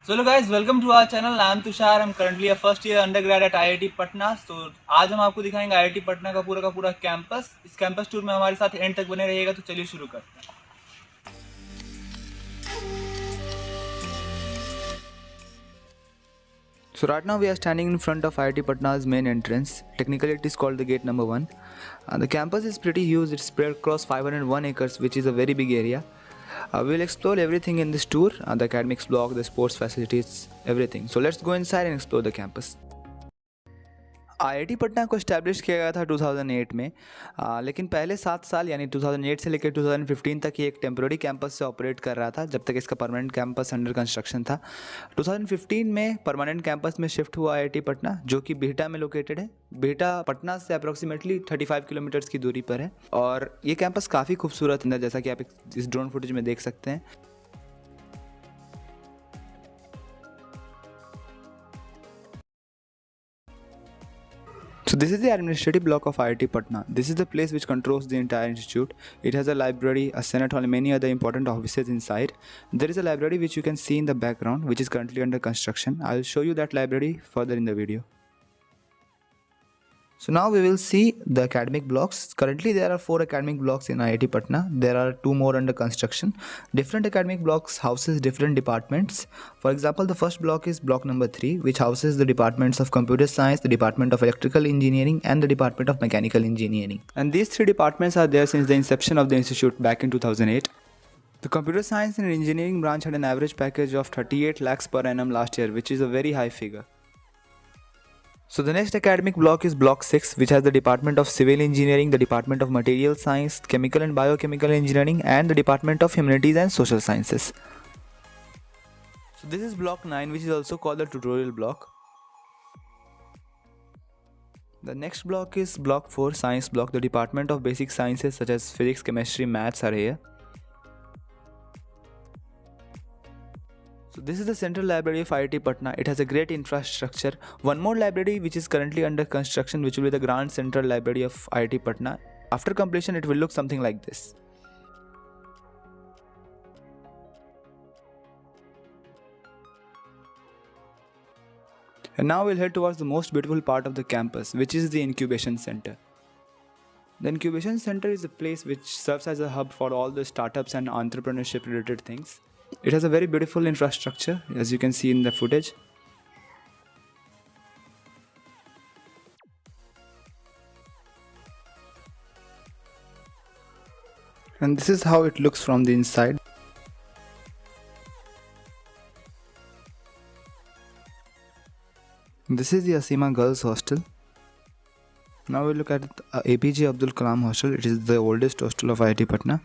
So guys, welcome to our channel. I am Tushar. I'm currently a first year undergrad at IIT Patna. So आज हम आपको दिखाएंगे IIT Patna का पूरा campus. इस कैंपस टूर में हमारे साथ एंड तक बने रहिएगा. तो चलिए शुरू करते हैं. So right now we are standing in front of IIT Patna's main entrance. Technically it is called the gate number 1. The campus is pretty huge. It's spread across 501 acres, which is a very big area. We'll explore everything in this tour, the academics block, the sports facilities, everything. So let's go inside and explore the campus. IIT Patna को establish किया गया था 2008 में, लेकिन पहले 7 साल यानी 2008 से लेकर 2015 तक ये एक टेम्प्रोरी कैंपस से ऑपरेट कर रहा था, जब तक इसका परमानेंट कैंपस अंडर कंस्ट्रक्शन था. 2015 में परमानेंट कैंपस में शिफ्ट हुआ IIT पटना, जो कि बिहटा में लोकेटेड है. बिहटा पटना से अप्रॉक्सीमेटली 35 किलोमीटर्स की दूरी पर है और ये कैंपस काफ़ी खूबसूरत है, जैसा कि आप इस ड्रोन फुटेज में देख सकते हैं. So this is the administrative block of IIT Patna. This is the place which controls the entire institute. It has a library, a senate hall and many other important offices inside. There is a library which you can see in the background, which is currently under construction. I will show you that library further in the video. So now we will see the academic blocks. Currently there are 4 academic blocks in IIT Patna. There are 2 more under construction. Different academic blocks houses different departments. For example, the first block is block number 3, which houses the departments of computer science, the department of electrical engineering and the department of mechanical engineering. And these 3 departments are there since the inception of the institute back in 2008. The computer science and engineering branch had an average package of 38 lakhs per annum last year, which is a very high figure. So the next academic block is block 6, which has the department of civil engineering, the department of material science, chemical and biochemical engineering and the department of humanities and social sciences. So this is block 9, which is also called the tutorial block. The next block is block 4, science block. The department of basic sciences such as physics, chemistry, maths are here. So this is the central library of IIT Patna. It has a great infrastructure. One more library which is currently under construction, which will be the Grand Central Library of IIT Patna. After completion, it will look something like this. And now we'll head towards the most beautiful part of the campus, which is the incubation center. The incubation center is a place which serves as a hub for all the startups and entrepreneurship related things. It has a very beautiful infrastructure, as you can see in the footage. And this is how it looks from the inside. This is the Asima Girls Hostel. Now we look at APJ Abdul Kalam Hostel. It is the oldest hostel of IIT Patna.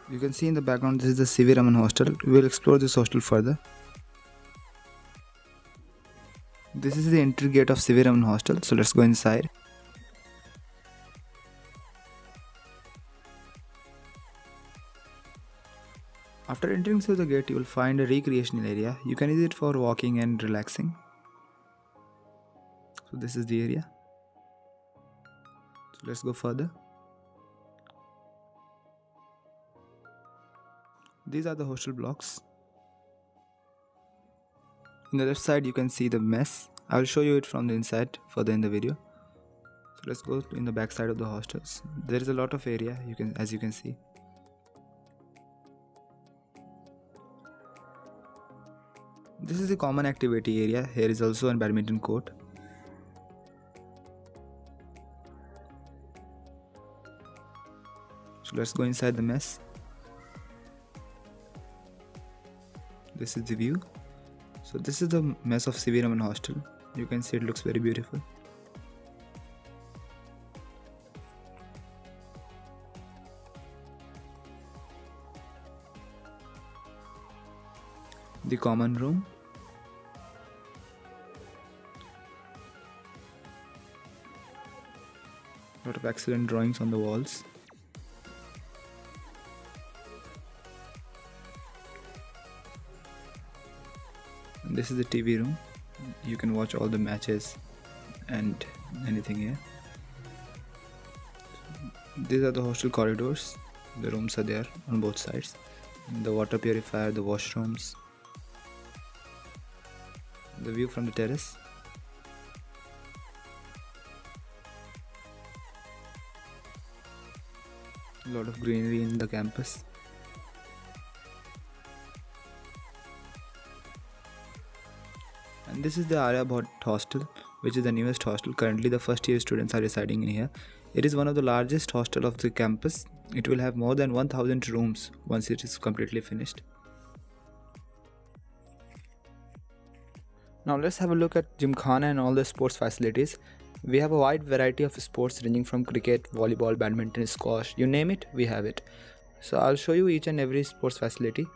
You can see in the background, this is the CV Raman hostel. We will explore this hostel further. This is the entry gate of CV Raman hostel. So let's go inside. After entering through the gate, you will find a recreational area. You can use it for walking and relaxing. So this is the area. So let's go further. These are the hostel blocks. On the left side you can see the mess. I will show you it from the inside further in the video. So let's go in the back side of the hostels. There is a lot of area as you can see. This is the common activity area. Here is also a badminton court. So let's go inside the mess. This is the view. So this is the mess of CV Raman hostel. You can see it looks very beautiful. The common room. Lot of excellent drawings on the walls. And this is the TV room. You can watch all the matches and anything here. These are the hostel corridors. The rooms are there on both sides. The water purifier, the washrooms. The view from the terrace. A lot of greenery in the campus. And this is the Aryabhat hostel, which is the newest hostel. Currently the first year students are residing in here. It is one of the largest hostel of the campus. It will have more than 1000 rooms once it is completely finished. Now let's have a look at Gymkhana and all the sports facilities. We have a wide variety of sports ranging from cricket, volleyball, badminton, squash, you name it, we have it. So I'll show you each and every sports facility.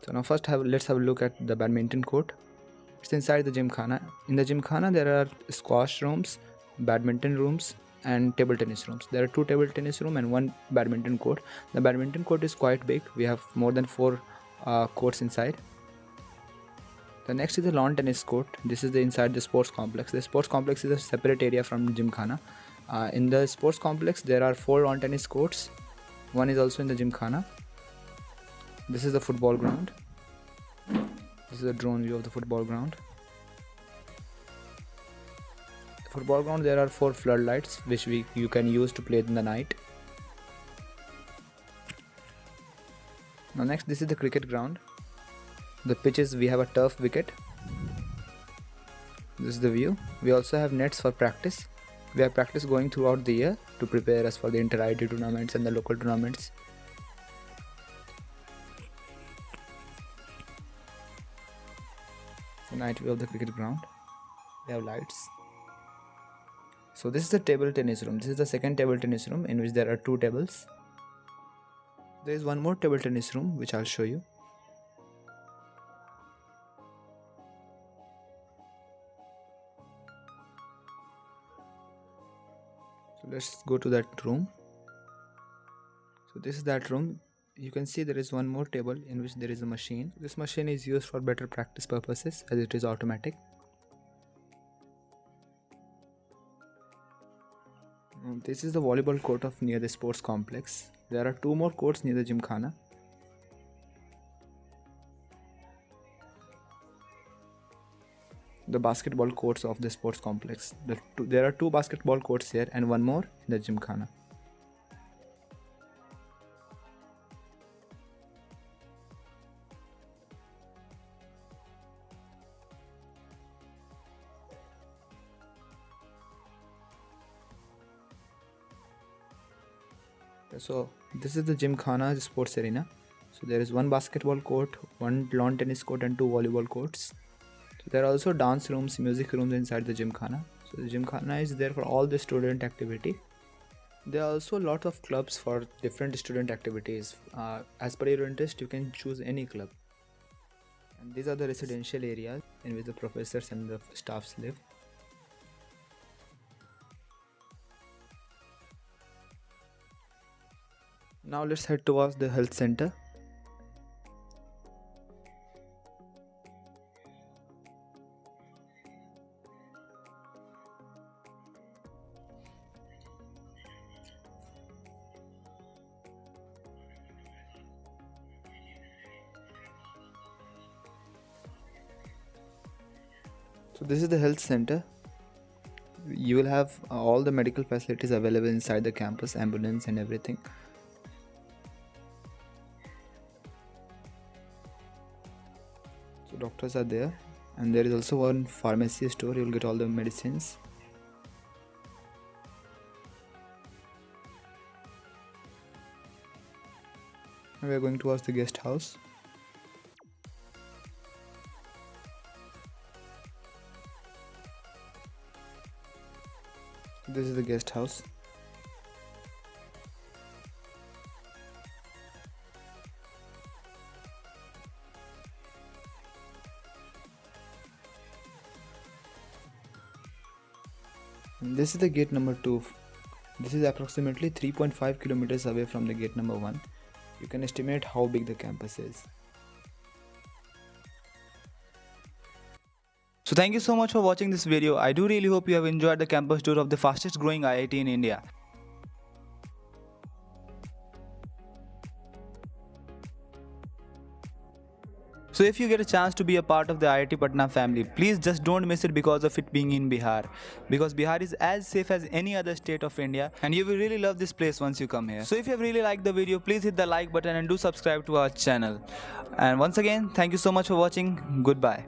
So now first let's have a look at the badminton court. It's inside the Gymkhana. In the Gymkhana there are squash rooms, badminton rooms and table tennis rooms. There are 2 table tennis rooms and 1 badminton court. The badminton court is quite big. We have more than 4 courts inside. The next is the lawn tennis court. This is the inside the sports complex. The sports complex is a separate area from Gymkhana. In the sports complex there are 4 lawn tennis courts. One is also in the Gymkhana. This is the football ground. This is a drone view of the football ground. The football ground, there are 4 floodlights which you can use to play in the night. Now next, this is the cricket ground. The pitches, we have a turf wicket. This is the view. We also have nets for practice. We have practice going throughout the year to prepare us for the inter-IIT tournaments and the local tournaments. The night view of the cricket ground. We have lights. So this is the table tennis room. This is the second table tennis room in which there are 2 tables. There is one more table tennis room which I'll show you. So let's go to that room. So this is that room. You can see there is one more table in which there is a machine. This machine is used for better practice purposes as it is automatic. This is the volleyball court of near the sports complex. There are 2 more courts near the Gymkhana. The basketball courts of the sports complex. There are 2 basketball courts here and 1 more in the Gymkhana. So this is the Gymkhana sports arena. So there is 1 basketball court, 1 lawn tennis court and 2 volleyball courts. So there are also dance rooms, music rooms inside the Gymkhana. So the Gymkhana is there for all the student activity. There are also a lot of clubs for different student activities. As per your interest, you can choose any club. And these are the residential areas in which the professors and the staffs live. Now let's head towards the health center. So this is the health center. You will have all the medical facilities available inside the campus, ambulance and everything. So doctors are there, and there is also one pharmacy store. You will get all the medicines. We are going towards the guest house. This is the guest house. And this is the gate number 2. This is approximately 3.5 kilometers away from the gate number 1. You can estimate how big the campus is. So thank you so much for watching this video. I do really hope you have enjoyed the campus tour of the fastest growing IIT in India. So if you get a chance to be a part of the IIT Patna family, please just don't miss it because of it being in Bihar. Because Bihar is as safe as any other state of India, and you will really love this place once you come here. So if you have really liked the video, please hit the like button and do subscribe to our channel. And once again, thank you so much for watching. Goodbye.